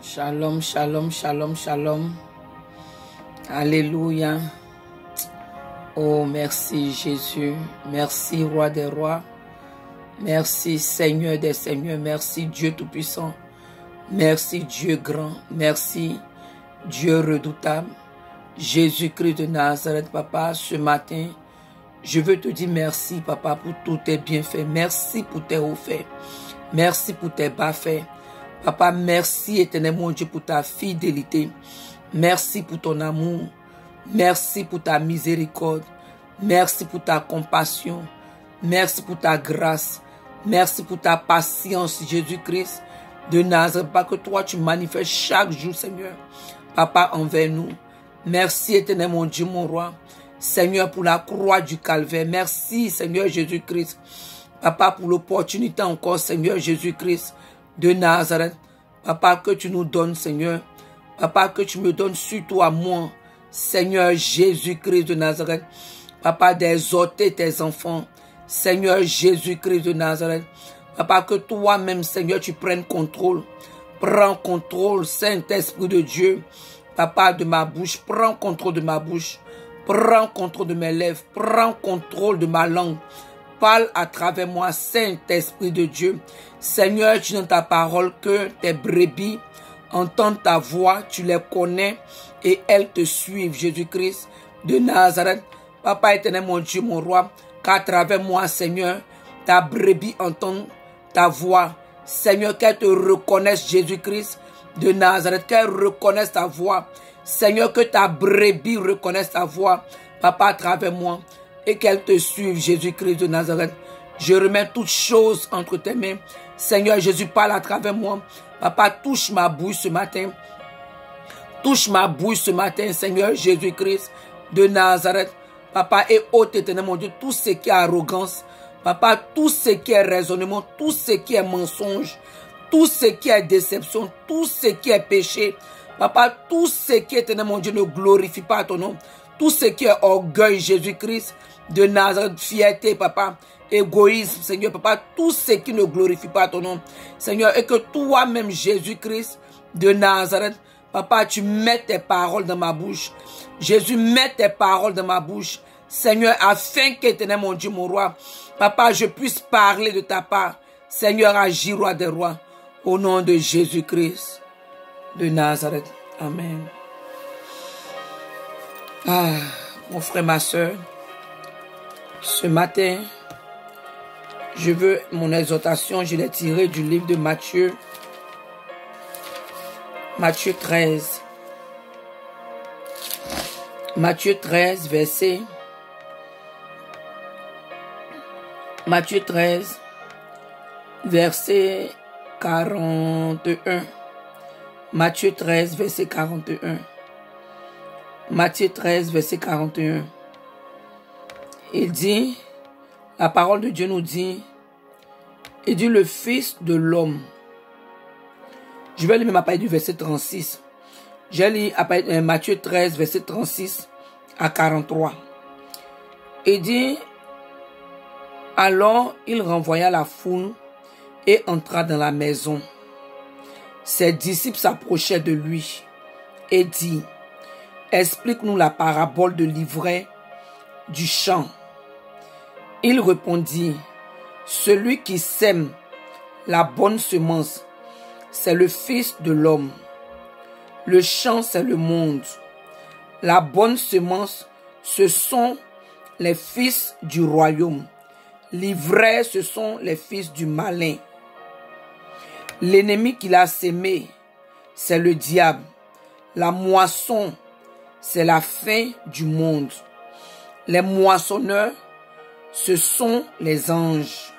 Shalom, shalom, shalom, shalom. Alléluia. Oh, merci Jésus. Merci Roi des rois. Merci Seigneur des seigneurs. Merci Dieu Tout-Puissant. Merci Dieu grand. Merci Dieu redoutable. Jésus-Christ de Nazareth, Papa, ce matin, je veux te dire merci, Papa, pour tous tes bienfaits. Merci pour tes hauts faits. Merci pour tes bas faits. Papa, merci éternel mon Dieu pour ta fidélité. Merci pour ton amour. Merci pour ta miséricorde. Merci pour ta compassion. Merci pour ta grâce. Merci pour ta patience, Jésus-Christ de Nazareth. Papa, que toi tu manifestes chaque jour, Seigneur. Papa, envers nous. Merci éternel mon Dieu, mon roi. Seigneur, pour la croix du calvaire. Merci, Seigneur Jésus-Christ. Papa, pour l'opportunité encore, Seigneur Jésus-Christ de Nazareth. Papa, que tu nous donnes, Seigneur. Papa, que tu me donnes surtout à moi, Seigneur Jésus-Christ de Nazareth. Papa, d'exhorter tes enfants. Seigneur Jésus-Christ de Nazareth. Papa, que toi-même, Seigneur, tu prennes contrôle. Prends contrôle, Saint-Esprit de Dieu. Papa, de ma bouche. Prends contrôle de ma bouche. Prends contrôle de mes lèvres. Prends contrôle de ma langue. Parle à travers moi, Saint-Esprit de Dieu. Seigneur, tu dis dans ta parole que tes brebis entendent ta voix, tu les connais et elles te suivent, Jésus-Christ de Nazareth. Papa éternel, mon Dieu, mon roi, qu'à travers moi, Seigneur, ta brebis entend ta voix. Seigneur, qu'elle te reconnaisse, Jésus-Christ de Nazareth, qu'elle reconnaisse ta voix. Seigneur, que ta brebis reconnaisse ta voix, Papa, à travers moi, et qu'elle te suive, Jésus-Christ de Nazareth. Je remets toutes choses entre tes mains. Seigneur Jésus, parle à travers moi. Papa, touche ma bouche ce matin. Touche ma bouche ce matin, Seigneur Jésus-Christ de Nazareth. Papa, et ôte éternel mon Dieu, tout ce qui est arrogance. Papa, tout ce qui est raisonnement, tout ce qui est mensonge, tout ce qui est déception, tout ce qui est péché. Papa, tout ce qui est éternel mon Dieu ne glorifie pas ton nom. Tout ce qui est orgueil, Jésus-Christ de Nazareth, fierté, Papa, égoïsme, Seigneur, Papa, tout ce qui ne glorifie pas ton nom, Seigneur, et que toi-même, Jésus-Christ de Nazareth, Papa, tu mets tes paroles dans ma bouche. Jésus, mets tes paroles dans ma bouche, Seigneur, afin qu'éternel mon Dieu, mon roi, Papa, je puisse parler de ta part. Seigneur, agis, roi des rois, au nom de Jésus-Christ de Nazareth. Amen. Ah, mon frère, ma soeur, ce matin, je veux mon exhortation, je l'ai tirée du livre de Matthieu. Matthieu 13. Matthieu 13, verset 41. Matthieu 13, verset 41. Matthieu 13, verset 41. Il dit, la parole de Dieu nous dit, il dit le Fils de l'homme. Je vais lire à partir du verset 36. J'ai lu Matthieu 13, verset 36 à 43. Il dit, alors il renvoya la foule et entra dans la maison. Ses disciples s'approchaient de lui et dit, explique-nous la parabole de l'ivraie du champ. Il répondit, celui qui sème la bonne semence, c'est le Fils de l'homme. Le champ, c'est le monde. La bonne semence, ce sont les fils du royaume. L'ivraie, ce sont les fils du malin. L'ennemi qu'il a sémé, c'est le diable. La moisson, c'est la fin du monde. Les moissonneurs, ce sont les anges.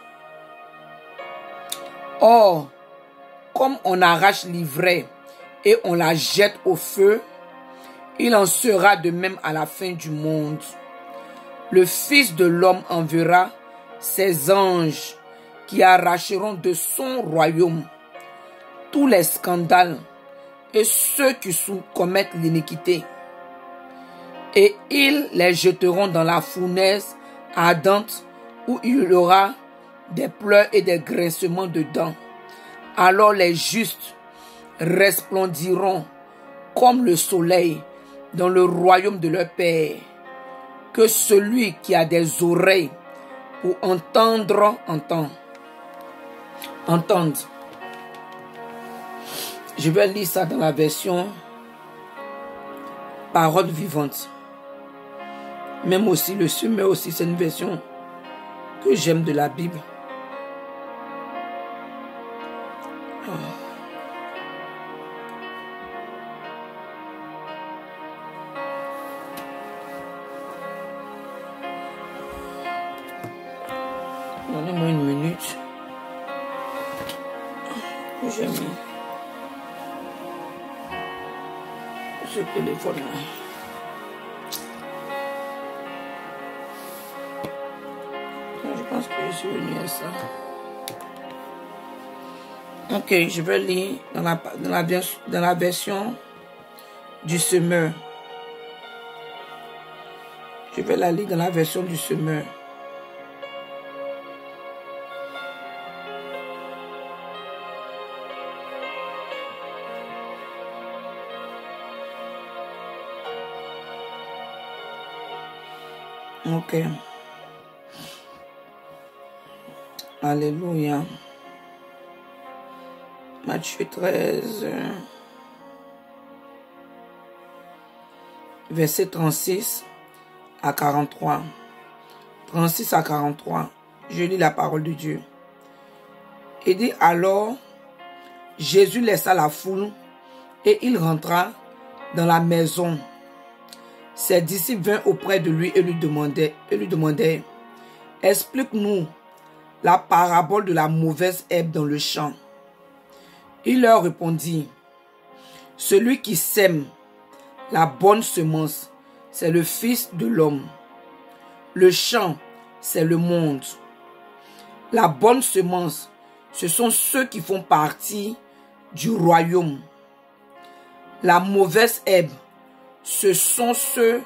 Or, comme on arrache l'ivraie et on la jette au feu, il en sera de même à la fin du monde. Le Fils de l'homme enverra ses anges qui arracheront de son royaume tous les scandales et ceux qui commettent l'iniquité. Et ils les jeteront dans la fournaise ardente où il y aura des pleurs et des grincements de dents. Alors les justes resplendiront comme le soleil dans le royaume de leur Père. Que celui qui a des oreilles pour entendre, entende. Je vais lire ça dans la version Parole vivante. Même aussi, le semeur aussi, c'est une version que j'aime de la Bible. Donnez-moi une minute. J'ai mis ce téléphone-là. Je pense que je suis venu à ça. Ok, je vais lire dans la version du semeur. Je vais la lire dans la version du semeur. Ok. Alléluia. Matthieu 13, verset 36 à 43. 36 à 43. Je lis la parole de Dieu. Il dit alors, Jésus laissa la foule et il rentra dans la maison. Ses disciples vinrent auprès de lui et lui demandaient, explique-nous la parabole de la mauvaise herbe dans le champ. Il leur répondit, celui qui sème la bonne semence, c'est le Fils de l'homme. Le champ, c'est le monde. La bonne semence, ce sont ceux qui font partie du royaume. La mauvaise herbe, ce sont ceux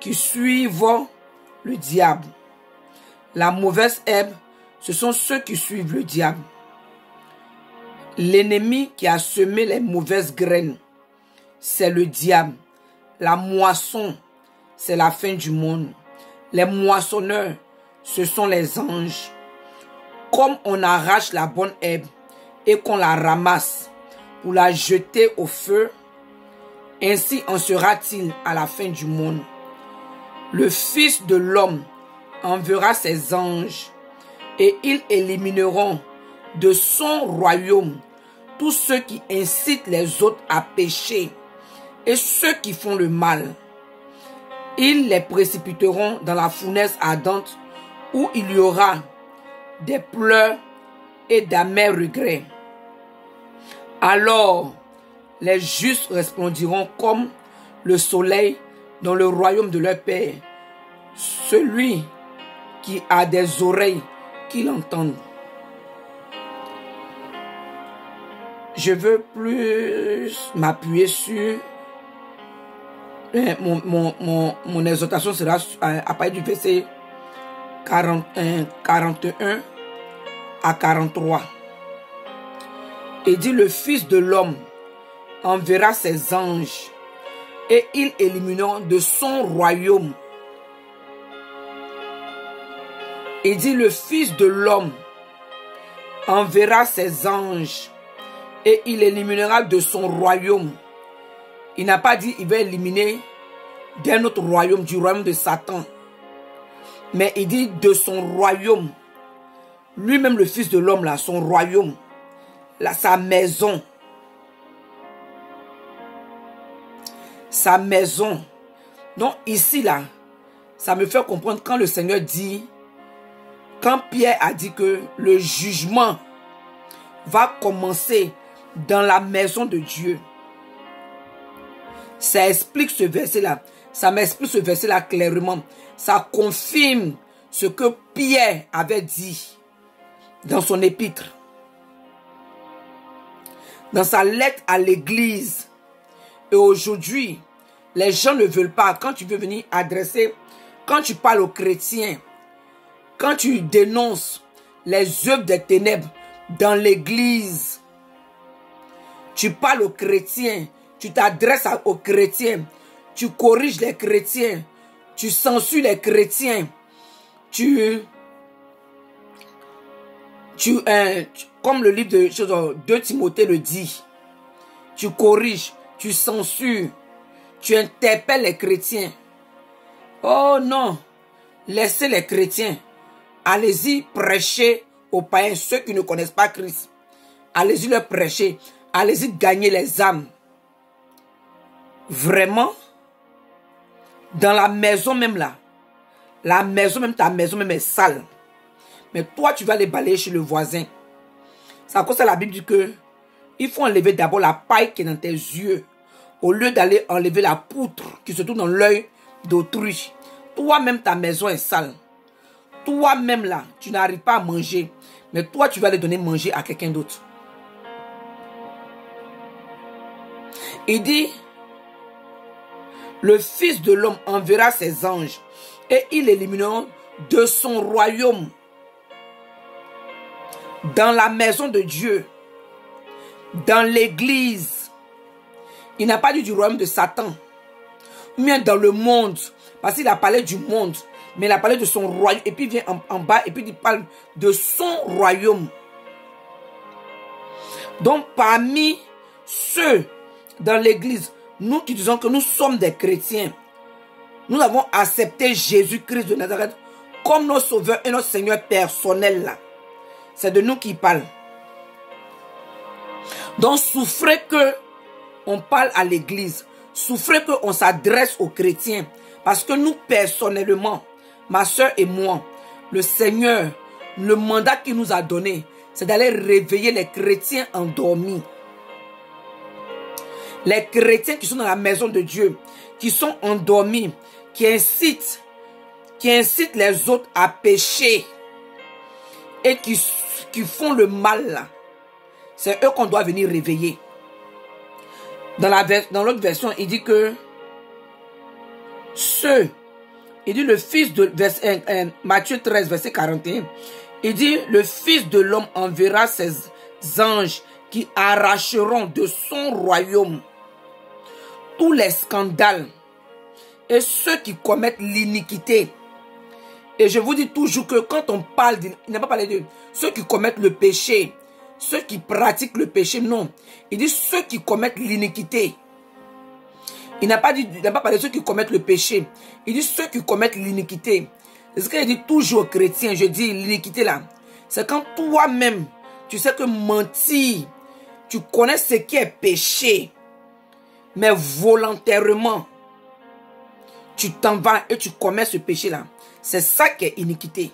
qui suivent le diable. La mauvaise herbe, ce sont ceux qui suivent le diable. L'ennemi qui a semé les mauvaises graines, c'est le diable. La moisson, c'est la fin du monde. Les moissonneurs, ce sont les anges. Comme on arrache la bonne herbe et qu'on la ramasse pour la jeter au feu, ainsi en sera-t-il à la fin du monde. Le Fils de l'homme enverra ses anges et ils élimineront de son royaume tous ceux qui incitent les autres à pécher et ceux qui font le mal. Ils les précipiteront dans la fournaise ardente où il y aura des pleurs et d'amers regrets. Alors, les justes resplendiront comme le soleil dans le royaume de leur Père. Celui qui a des oreilles, qu'il entende. Je veux plus m'appuyer sur mon exhortation sera à partir du verset 41 à 43. Et dit, le Fils de l'homme enverra ses anges et ils élimineront de son royaume. Il dit, le Fils de l'homme enverra ses anges et il éliminera de son royaume. Il n'a pas dit il va éliminer d'un autre royaume, du royaume de Satan. Mais il dit de son royaume. Lui-même le Fils de l'homme, là, son royaume, là, sa maison. Sa maison. Donc ici, là, ça me fait comprendre quand le Seigneur dit, quand Pierre a dit que le jugement va commencer dans la maison de Dieu. Ça explique ce verset-là. Ça m'explique ce verset-là clairement. Ça confirme ce que Pierre avait dit dans son épître. Dans sa lettre à l'église. Et aujourd'hui, les gens ne veulent pas. Quand tu veux venir adresser, quand tu parles aux chrétiens, quand tu dénonces les œuvres des ténèbres dans l'église, Tu parles aux chrétiens. Tu t'adresses aux chrétiens. Tu corriges les chrétiens. Tu censures les chrétiens. Comme le livre de 2 Timothée le dit, tu corriges, tu censures, tu interpelles les chrétiens. Oh non, laissez les chrétiens. Allez-y prêcher aux païens, ceux qui ne connaissent pas Christ. Allez-y leur prêcher. Allez-y gagner les âmes. Vraiment, dans la maison même là, la maison même, ta maison même est sale. Mais toi, tu vas aller balayer chez le voisin. C'est à cause de la Bible dit que il faut enlever d'abord la paille qui est dans tes yeux, au lieu d'aller enlever la poutre qui se trouve dans l'œil d'autrui. Toi-même, ta maison est sale. Toi-même là, tu n'arrives pas à manger. Mais toi, tu vas aller donner manger à quelqu'un d'autre. Il dit, le Fils de l'homme enverra ses anges et ils élimineront de son royaume, dans la maison de Dieu, dans l'église. Il n'a pas dit du royaume de Satan, ou bien dans le monde, parce qu'il a parlé du monde, mais il a parlé de son royaume, et puis il vient en bas, et puis il parle de son royaume. Donc parmi ceux dans l'église, nous qui disons que nous sommes des chrétiens, nous avons accepté Jésus-Christ de Nazareth comme notre sauveur et notre Seigneur personnel là. C'est de nous qu'il parle. Donc souffrez que on parle à l'église. Souffrez que on s'adresse aux chrétiens. Parce que nous personnellement, ma soeur et moi, le Seigneur, le mandat qu'il nous a donné, c'est d'aller réveiller les chrétiens endormis. Les chrétiens qui sont dans la maison de Dieu, qui sont endormis, qui incitent les autres à pécher et qui font le mal là. C'est eux qu'on doit venir réveiller. Dans l'autre version, il dit que il dit le fils de Matthieu 13, verset 41. Il dit le Fils de l'homme enverra ses anges qui arracheront de son royaume tous les scandales et ceux qui commettent l'iniquité. Et je vous dis toujours que quand on parle, il n'a pas parlé de ceux qui commettent le péché, ceux qui pratiquent le péché, non. Il dit ceux qui commettent l'iniquité. Il n'a pas parlé de ceux qui commettent le péché. Il dit ceux qui commettent l'iniquité. C'est ce qu'il dit toujours aux chrétiens. Je dis l'iniquité là. C'est quand toi-même, tu sais que mentir, tu connais ce qui est péché, mais volontairement, tu t'en vas et tu commets ce péché là. C'est ça qui est iniquité.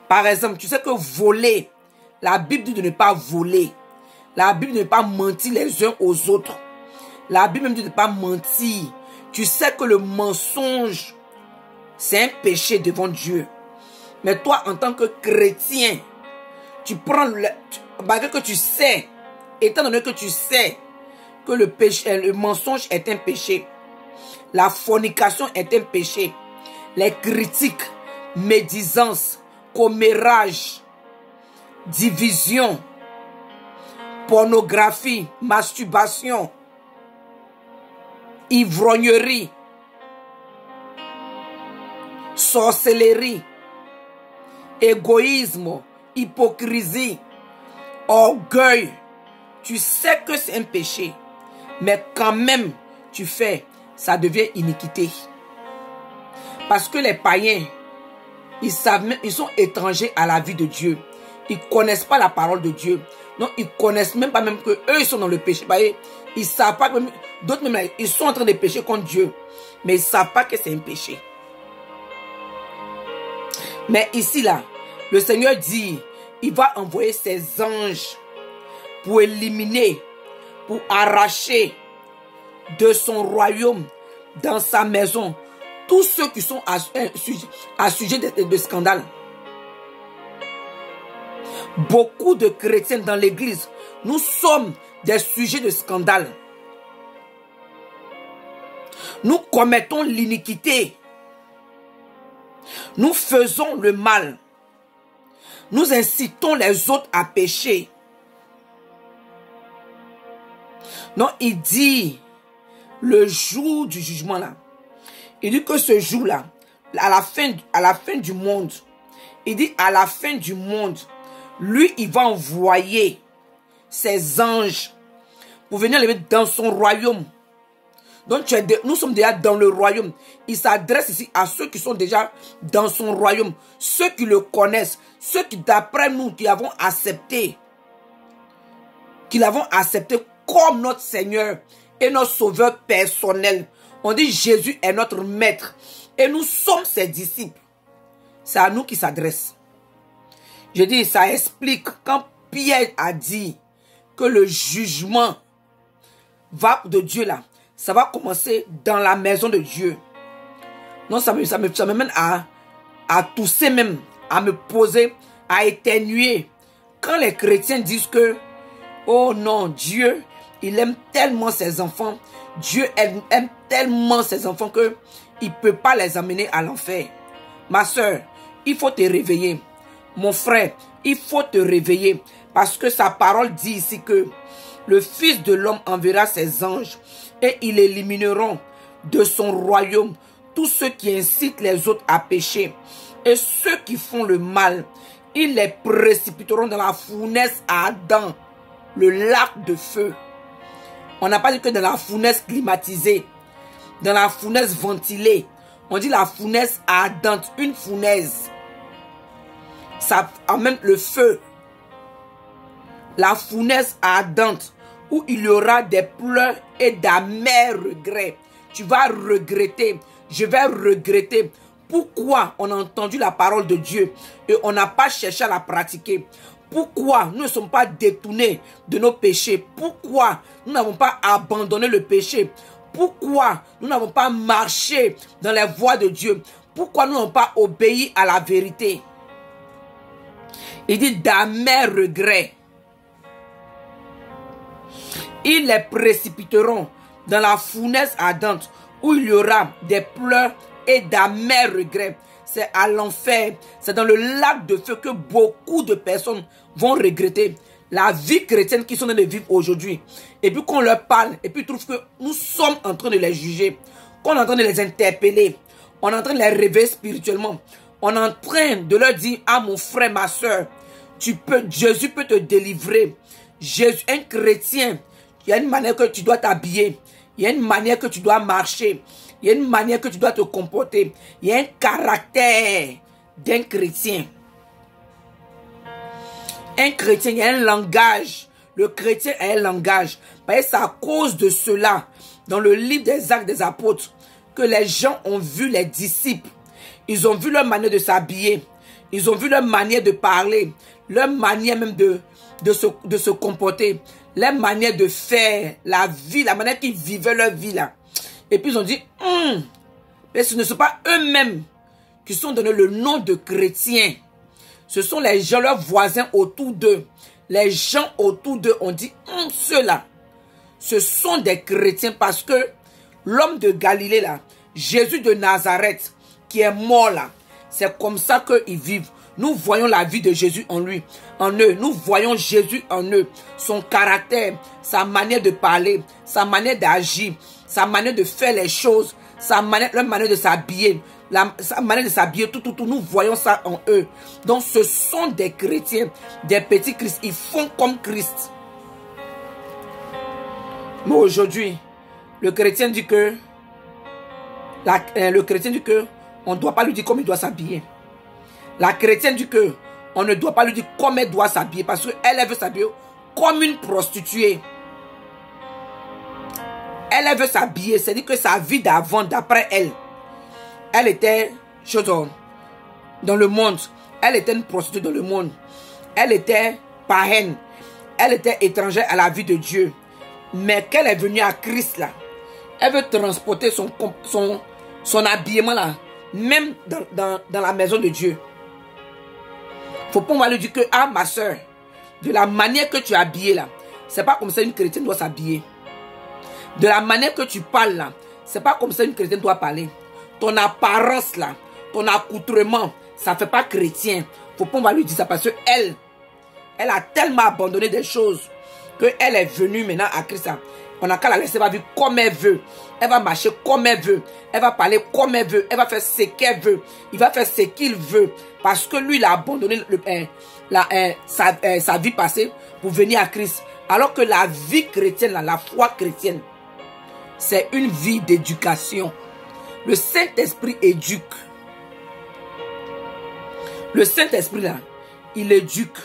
Par exemple, tu sais que voler, la Bible dit de ne pas voler. La Bible dit de ne pas mentir les uns aux autres. La Bible même dit de ne pas mentir. Tu sais que le mensonge, c'est un péché devant Dieu. Mais toi, en tant que chrétien, tu prends malgré que tu sais, étant donné que tu sais que le mensonge est un péché, la fornication est un péché, les critiques, médisance, commérage, division, pornographie, masturbation, ivrognerie, sorcellerie, égoïsme, hypocrisie, orgueil. Tu sais que c'est un péché, mais quand même tu fais, ça devient iniquité. Parce que les païens, ils sont étrangers à la vie de Dieu. Ils ne connaissent pas la parole de Dieu. Non, ils ne connaissent même pas même que eux ils sont dans le péché. Ils ne savent pas que d'autres même ils sont en train de pécher contre Dieu. Mais ils ne savent pas que c'est un péché. Mais ici là, le Seigneur dit, il va envoyer ses anges pour éliminer, pour arracher de son royaume, dans sa maison, tous ceux qui sont à sujet de scandale. Beaucoup de chrétiens dans l'église, nous sommes des sujets de scandale. Nous commettons l'iniquité. Nous faisons le mal. Nous incitons les autres à pécher. Non, il dit, le jour du jugement là, il dit que ce jour-là, à la fin du monde, il dit à la fin du monde, lui, il va envoyer ses anges pour venir les mettre dans son royaume. Donc, nous sommes déjà dans le royaume. Il s'adresse ici à ceux qui sont déjà dans son royaume, ceux qui le connaissent, ceux qui, d'après nous, qui l'avons accepté comme notre Seigneur et notre Sauveur personnel. On dit Jésus est notre maître et nous sommes ses disciples. C'est à nous qu'il s'adresse. Je dis, ça explique quand Pierre a dit que le jugement de Dieu là, ça va commencer dans la maison de Dieu. Non, ça me mène à tousser même, à me poser, à éternuer. Quand les chrétiens disent que, oh non, Dieu, il aime tellement ses enfants, Dieu aime tellement ses enfants que il ne peut pas les amener à l'enfer. Ma soeur, il faut te réveiller. Mon frère, il faut te réveiller. Parce que sa parole dit ici que le Fils de l'homme enverra ses anges et ils élimineront de son royaume tous ceux qui incitent les autres à pécher. Et ceux qui font le mal, ils les précipiteront dans la fournaise ardente, le lac de feu. On n'a pas dit que dans la fournaise climatisée, dans la fournaise ventilée. On dit la fournaise ardente, une fournaise. Ça amène le feu. La fournaise ardente où il y aura des pleurs et d'amers regrets. Tu vas regretter. Je vais regretter. Pourquoi on a entendu la parole de Dieu et on n'a pas cherché à la pratiquer? Pourquoi nous ne sommes pas détournés de nos péchés? Pourquoi nous n'avons pas abandonné le péché? Pourquoi nous n'avons pas marché dans les voies de Dieu? Pourquoi nous n'avons pas obéi à la vérité? Il dit d'amers regrets. Ils les précipiteront dans la fournaise ardente où il y aura des pleurs et d'amers regrets. C'est à l'enfer, c'est dans le lac de feu que beaucoup de personnes vont regretter la vie chrétienne qu'ils sont en train de vivre aujourd'hui. Et puis qu'on leur parle, et puis ils trouvent que nous sommes en train de les juger, qu'on est en train de les interpeller, on est en train de les réveiller spirituellement. On est en train de leur dire, ah mon frère, ma soeur, Jésus peut te délivrer. Jésus, un chrétien, il y a une manière que tu dois t'habiller, il y a une manière que tu dois marcher, il y a une manière que tu dois te comporter, il y a un caractère d'un chrétien. Un chrétien, il y a un langage. Le chrétien a un langage. C'est à cause de cela, dans le livre des Actes des Apôtres, que les gens ont vu les disciples. Ils ont vu leur manière de s'habiller. Ils ont vu leur manière de parler. Leur manière même de se comporter. Leur manière de faire la vie, la manière qu'ils vivaient leur vie là. Et puis ils ont dit, mais ce ne sont pas eux-mêmes qui sont donnés le nom de chrétiens. Ce sont les gens, leurs voisins autour d'eux. Les gens autour d'eux ont dit, ceux-là, ce sont des chrétiens parce que l'homme de Galilée là, Jésus de Nazareth, qui est mort là, c'est comme ça qu'ils vivent. Nous voyons la vie de Jésus en lui, en eux. Nous voyons Jésus en eux. Son caractère, sa manière de parler, sa manière d'agir, sa manière de faire les choses, leur manière de s'habiller, sa manière de s'habiller, tout. Nous voyons ça en eux. Donc ce sont des chrétiens, des petits Christ. Ils font comme Christ. Mais aujourd'hui, le chrétien dit que on ne doit pas lui dire comment il doit s'habiller. La chrétienne dit que on ne doit pas lui dire comment elle doit s'habiller parce qu'elle veut s'habiller comme une prostituée. Elle veut s'habiller, c'est-à-dire que sa vie d'avant, d'après elle était dans le monde. Elle était une prostituée dans le monde. Elle était païenne. Elle était étrangère à la vie de Dieu. Mais qu'elle est venue à Christ là, elle veut transporter son habillement là, même dans la maison de Dieu. Faut pas on va lui dire que, ah ma soeur, de la manière que tu es habillée là, c'est pas comme ça une chrétienne doit s'habiller. De la manière que tu parles là, c'est pas comme ça une chrétienne doit parler. Ton apparence là, ton accoutrement, ça fait pas chrétien. Faut pas on va lui dire ça parce que elle a tellement abandonné des choses qu'elle est venue maintenant à Christ, on n'a qu'à la laisser vivre comme elle veut. Elle va marcher comme elle veut. Elle va parler comme elle veut. Elle va faire ce qu'elle veut. Il va faire ce qu'il veut. Parce que lui, il a abandonné sa vie passée pour venir à Christ. Alors que la vie chrétienne, la foi chrétienne, c'est une vie d'éducation. Le Saint-Esprit éduque. Le Saint-Esprit, là, il éduque.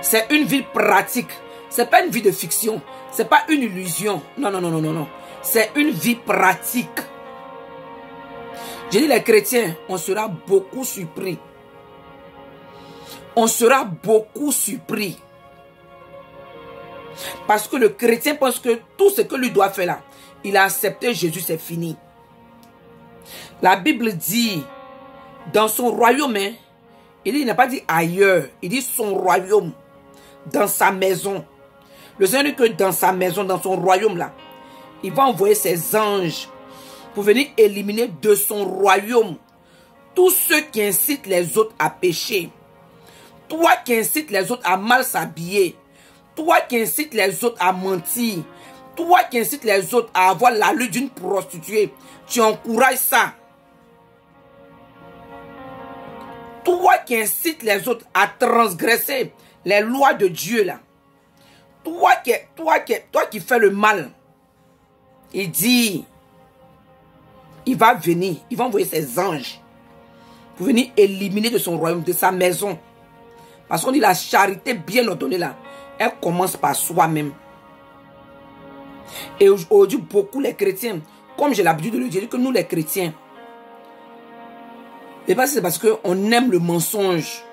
C'est une vie pratique. C'est pas une vie de fiction. C'est pas une illusion. Non, non, non, non, non, non. C'est une vie pratique. J'ai dit les chrétiens, on sera beaucoup surpris. On sera beaucoup surpris. Parce que le chrétien pense que tout ce que lui doit faire là, il a accepté Jésus, c'est fini. La Bible dit, dans son royaume, hein, il n'a pas dit ailleurs, il dit son royaume, dans sa maison. Le Seigneur dit que dans sa maison, dans son royaume là, il va envoyer ses anges pour venir éliminer de son royaume tous ceux qui incitent les autres à pécher. Toi qui incites les autres à mal s'habiller. Toi qui incites les autres à mentir. Toi qui incites les autres à avoir l'allure d'une prostituée. Tu encourages ça. Toi qui incites les autres à transgresser les lois de Dieu là. Toi qui fais le mal. Il dit, il va venir, il va envoyer ses anges pour venir éliminer de son royaume, de sa maison. Parce qu'on dit la charité bien ordonnée là, elle commence par soi-même. Et aujourd'hui, beaucoup les chrétiens, comme j'ai l'habitude de le dire, que nous les chrétiens, c'est parce qu'on aime le mensonge.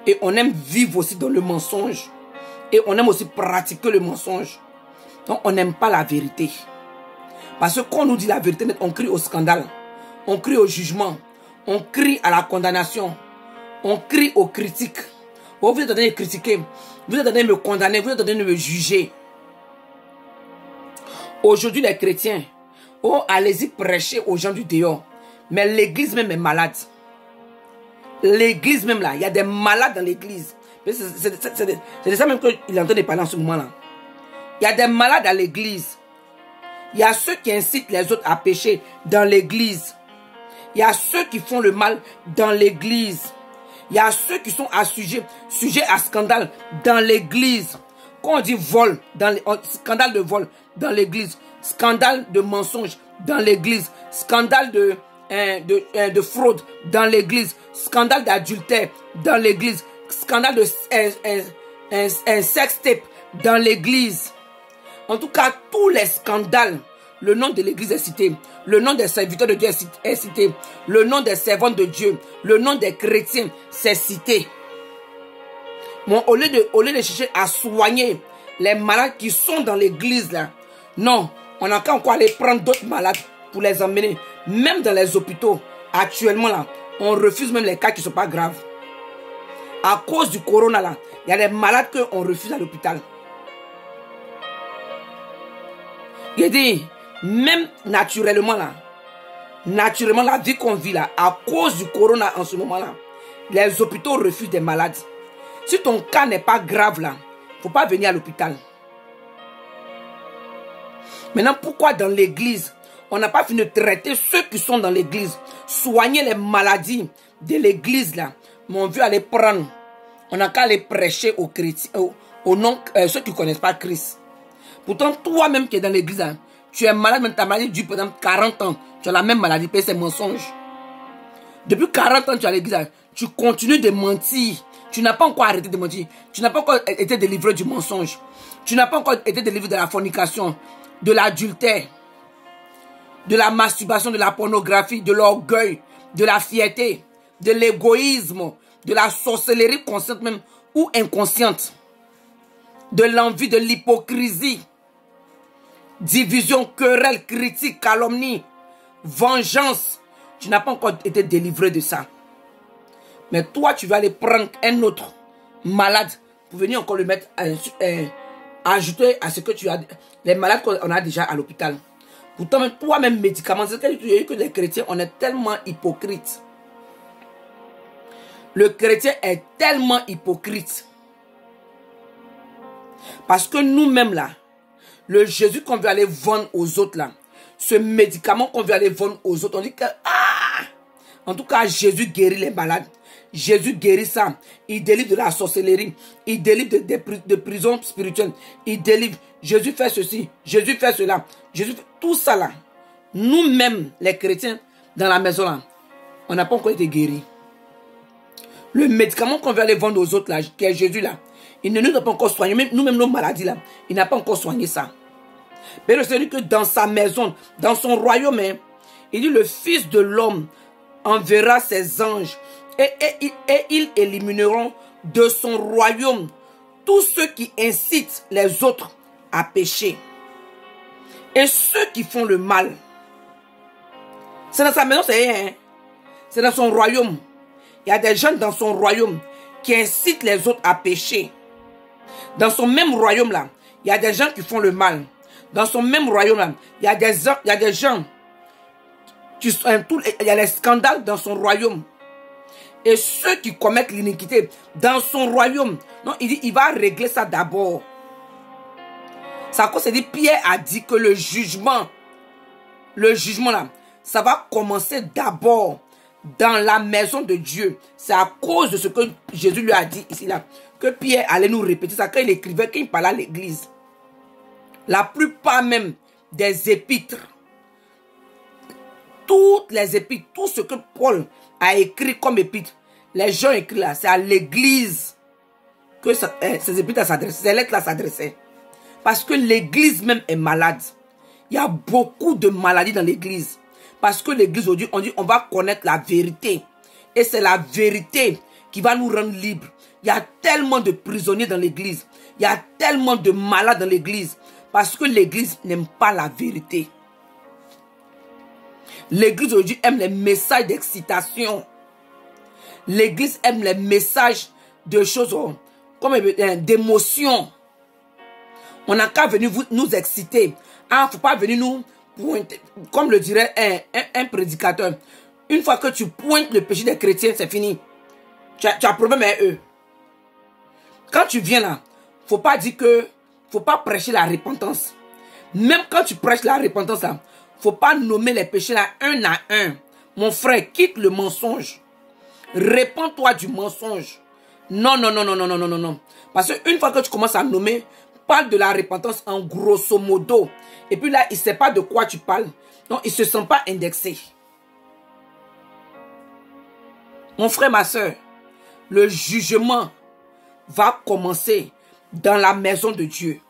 Et on aime vivre aussi dans le mensonge. Et on aime aussi pratiquer le mensonge. Donc on n'aime pas la vérité. Parce que quand on nous dit la vérité, on crie au scandale. On crie au jugement. On crie à la condamnation. On crie aux critiques. Oh, vous êtes en train de critiquer. Vous êtes en train de me condamner. Vous êtes en train de me juger. Aujourd'hui, les chrétiens, oh, allez-y prêcher aux gens du dehors. Mais l'église même est malade. L'église même là, il y a des malades dans l'église. C'est de ça même qu'il est en train de parler en ce moment-là. Il y a des malades à l'église. Il y a ceux qui incitent les autres à pécher dans l'église. Il y a ceux qui font le mal dans l'église. Il y a ceux qui sont sujets à scandale dans l'église. Quand on dit vol, scandale de vol dans l'église, scandale de mensonge dans l'église, scandale de fraude dans l'église, scandale d'adultère dans l'église, scandale de sex tape dans l'église. En tout cas, tous les scandales, le nom de l'église est cité, le nom des serviteurs de Dieu est cité, le nom des servantes de Dieu, le nom des chrétiens, c'est cité. Bon, au lieu de chercher à soigner les malades qui sont dans l'église là, non, on n'a qu'à encore aller prendre d'autres malades pour les emmener. Même dans les hôpitaux, actuellement là, on refuse même les cas qui ne sont pas graves. À cause du corona là, il y a des malades qu'on refuse à l'hôpital. Il dit, même naturellement là, la vie qu'on vit là, à cause du corona en ce moment là, les hôpitaux refusent des malades. Si ton cas n'est pas grave là, il ne faut pas venir à l'hôpital. Maintenant, pourquoi dans l'église, on n'a pas fini de traiter ceux qui sont dans l'église, soigner les maladies de l'église là, mais on veut aller prendre, on n'a qu'à aller prêcher aux chrétiens, ceux qui ne connaissent pas Christ. Pourtant, toi-même qui es dans l'église, hein, tu es malade, même ta maladie dure par exemple 40 ans. Tu as la même maladie, c'est mensonge. Depuis 40 ans, tu es à l'église, hein, tu continues de mentir. Tu n'as pas encore arrêté de mentir. Tu n'as pas encore été délivré du mensonge. Tu n'as pas encore été délivré de la fornication, de l'adultère, de la masturbation, de la pornographie, de l'orgueil, de la fierté, de l'égoïsme, de la sorcellerie consciente même ou inconsciente, de l'envie, de l'hypocrisie, division, querelle, critique, calomnie, vengeance. Tu n'as pas encore été délivré de ça. Mais toi, tu vas aller prendre un autre malade pour venir encore le mettre, ajouter à ce que tu as, les malades qu'on a déjà à l'hôpital. Pourtant, toi-même, médicament, c'est que les chrétiens, on est tellement hypocrites. Le chrétien est tellement hypocrite. Parce que nous-mêmes là, le Jésus qu'on veut aller vendre aux autres là, ce médicament qu'on veut aller vendre aux autres, on dit que, en tout cas, Jésus guérit les malades. Jésus guérit ça. Il délivre de la sorcellerie. Il délivre de prison spirituelle. Il délivre. Jésus fait ceci. Jésus fait cela. Jésus fait tout ça là. Nous-mêmes, les chrétiens, dans la maison là, on n'a pas encore été guéris. Le médicament qu'on veut aller vendre aux autres là, qui est Jésus là, il ne nous a pas encore soigné. Même nous-mêmes, nos maladies là, il n'a pas encore soigné ça. Mais le Seigneur dit que dans sa maison, dans son royaume, hein, il dit le Fils de l'homme enverra ses anges et ils élimineront de son royaume tous ceux qui incitent les autres à pécher et ceux qui font le mal. C'est dans sa maison, c'est dans son royaume. Il y a des gens dans son royaume qui incitent les autres à pécher. Dans son même royaume là, il y a des gens qui font le mal. Dans son même royaume là, il y a des gens qui il y a les scandales dans son royaume. Et ceux qui commettent l'iniquité dans son royaume. Non, il dit, il va régler ça d'abord. Ça cause, c'est dit, Pierre a dit que le jugement là, ça va commencer d'abord dans la maison de Dieu. C'est à cause de ce que Jésus lui a dit ici là, que Pierre allait nous répéter ça quand il écrivait, quand il parlait à l'église. La plupart même des épîtres, toutes les épîtres, tout ce que Paul a écrit comme épître, les gens écrits là, c'est à l'église que ces épîtres s'adressaient, ces lettres là s'adressaient. Parce que l'église même est malade. Il y a beaucoup de maladies dans l'église. Parce que l'église aujourd'hui, on dit on va connaître la vérité. Et c'est la vérité qui va nous rendre libres. Il y a tellement de prisonniers dans l'église. Il y a tellement de malades dans l'église. Parce que l'église n'aime pas la vérité. L'église aujourd'hui aime les messages d'excitation. L'église aime les messages de choses comme d'émotion. On n'a qu'à venir nous exciter. Il ne faut pas venir nous pointer, comme le dirait un prédicateur. Une fois que tu pointes le péché des chrétiens, c'est fini. Tu as un problème avec eux. Quand tu viens là, faut pas dire que, faut pas prêcher la repentance. Même quand tu prêches la repentance là, faut pas nommer les péchés là un à un. Mon frère, quitte le mensonge. Répands-toi du mensonge. Non, non, non, non, non, non, non, non, non. Parce qu'une fois que tu commences à nommer, parle de la repentance en grosso modo. Et puis là, il ne sait pas de quoi tu parles. Donc, il ne se sent pas indexé. Mon frère, ma soeur, le jugement va commencer dans la maison de Dieu.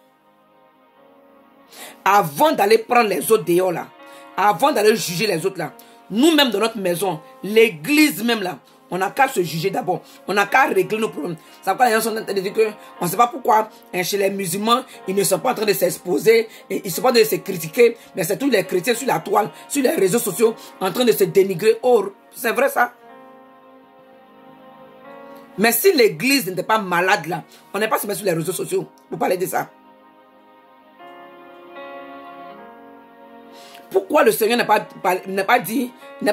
Avant d'aller prendre les autres dehors là, avant d'aller juger les autres là, nous-mêmes dans notre maison, l'église même là, on n'a qu'à se juger d'abord. On n'a qu'à régler nos problèmes. C'est pourquoi les gens sont en train de dire que on ne sait pas pourquoi chez les musulmans, ils ne sont pas en train de s'exposer, ils ne sont pas en train de se critiquer, mais c'est tous les chrétiens sur la toile, sur les réseaux sociaux, en train de se dénigrer. Oh, c'est vrai ça? Mais si l'église n'était pas malade là, on n'est pas se mettre sur les réseaux sociaux pour parler de ça. Pourquoi le Seigneur n'a pas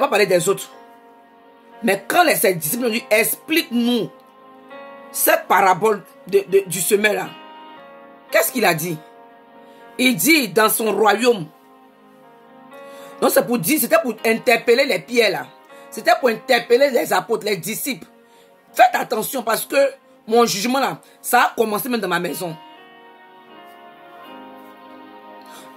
parlé des autres? Mais quand ses disciples ont dit, explique-nous cette parabole du semeur là. Qu'est-ce qu'il a dit? Il dit dans son royaume. Donc c'est pour dire, c'était pour interpeller les pierres là. C'était pour interpeller les apôtres, les disciples. Faites attention parce que mon jugement là, ça a commencé même dans ma maison.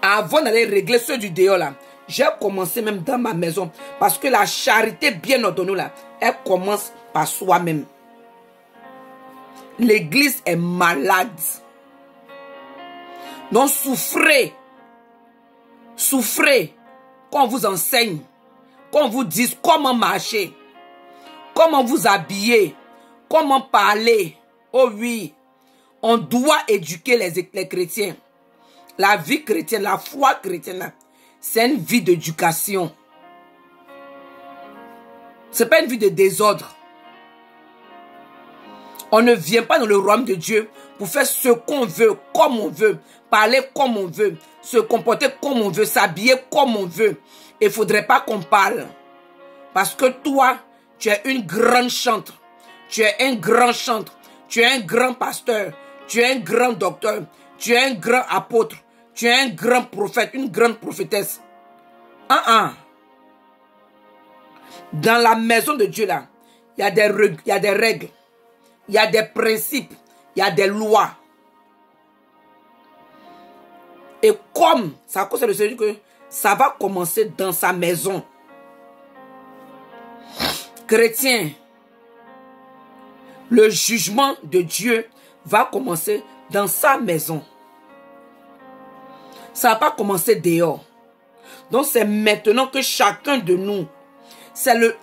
Avant d'aller régler ceux du dehors là, j'ai commencé même dans ma maison. Parce que la charité bien ordonnée là, elle commence par soi-même. L'église est malade. Donc souffrez. Souffrez. Qu'on vous enseigne. Qu'on vous dise comment marcher. Comment vous habiller. Comment parler. Oh oui. On doit éduquer les chrétiens. La vie chrétienne, la foi chrétienne, c'est une vie d'éducation. Ce n'est pas une vie de désordre. On ne vient pas dans le royaume de Dieu pour faire ce qu'on veut, comme on veut, parler comme on veut, se comporter comme on veut, s'habiller comme on veut. Il ne faudrait pas qu'on parle. Parce que toi, tu es une grande chantre. Tu es un grand chantre. Tu es un grand pasteur. Tu es un grand docteur. tu es un grand apôtre, tu es un grand prophète, une grande prophétesse. Dans la maison de Dieu là, il y a des règles, il y a des principes, il y a des lois. Et comme ça cause le Seigneur que ça va commencer dans sa maison. Chrétien, le jugement de Dieu va commencer dans sa maison. Ça va pas commencer dehors. Donc c'est maintenant que chacun de nous, c'est le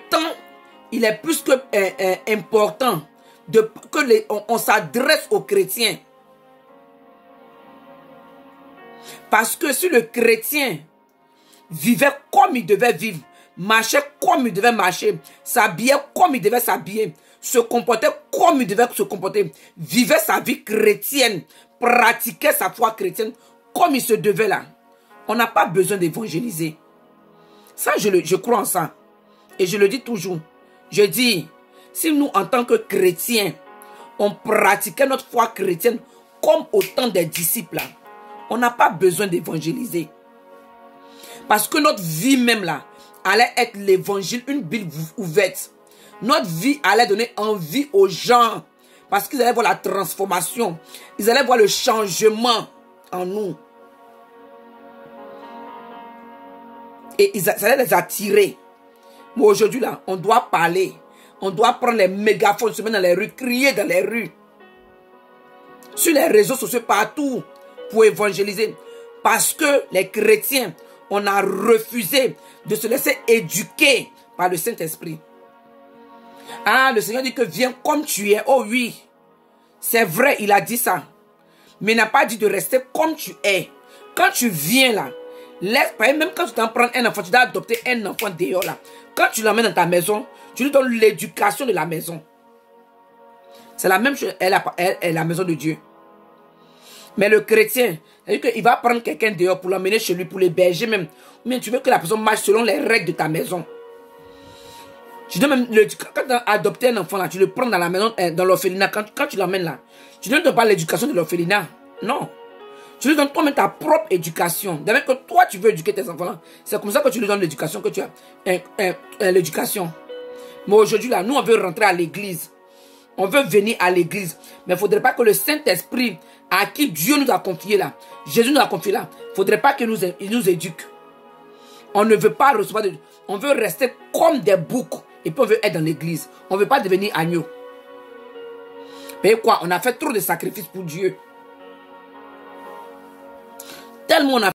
temps, il est plus que important on s'adresse aux chrétiens. Parce que si le chrétien vivait comme il devait vivre, marchait comme il devait marcher, s'habillait comme il devait s'habiller, se comportait comme il devait se comporter, vivait sa vie chrétienne, pratiquait sa foi chrétienne comme il se devait là, on n'a pas besoin d'évangéliser. Ça, je crois en ça. Et je le dis toujours. Je dis, si nous, en tant que chrétiens, on pratiquait notre foi chrétienne comme au temps des disciples, là, on n'a pas besoin d'évangéliser. Parce que notre vie même là, allait être l'évangile, une Bible ouverte. Notre vie allait donner envie aux gens. Parce qu'ils allaient voir la transformation. Ils allaient voir le changement en nous. Et ça allait les attirer. Mais aujourd'hui là, on doit parler. On doit prendre les mégaphones, se mettre dans les rues, crier dans les rues. Sur les réseaux sociaux, partout, pour évangéliser. Parce que les chrétiens, on a refusé de se laisser éduquer par le Saint-Esprit. Ah, le Seigneur dit que viens comme tu es. Oh oui, c'est vrai, il a dit ça. Mais il n'a pas dit de rester comme tu es. Quand tu viens là, laisse, même quand tu t'en prends un enfant, tu dois adopter un enfant dehors là. Quand tu l'emmènes dans ta maison, tu lui donnes l'éducation de la maison. C'est la même chose, elle est la maison de Dieu. Mais le chrétien, il va prendre quelqu'un dehors pour l'emmener chez lui, pour l'héberger même. Mais tu veux que la personne marche selon les règles de ta maison. Tu dois même quand tu as adopté un enfant là, tu le prends dans la maison, dans l'orphelinat. Quand tu l'emmènes là, tu ne donnes pas l'éducation de l'orphelinat. Non. Tu lui donnes toi-même ta propre éducation. D'ailleurs que toi, tu veux éduquer tes enfants là. C'est comme ça que tu lui donnes l'éducation que tu as. L'éducation. Mais aujourd'hui là, nous on veut rentrer à l'église. On veut venir à l'église. Mais il ne faudrait pas que le Saint-Esprit à qui Dieu nous a confié là, Jésus nous a confié là, il ne faudrait pas qu'il nous éduque. On ne veut pas recevoir de... On veut rester comme des boucs. Et puis on veut être dans l'église. On ne veut pas devenir agneau. Mais quoi? On a fait trop de sacrifices pour Dieu. Tellement on a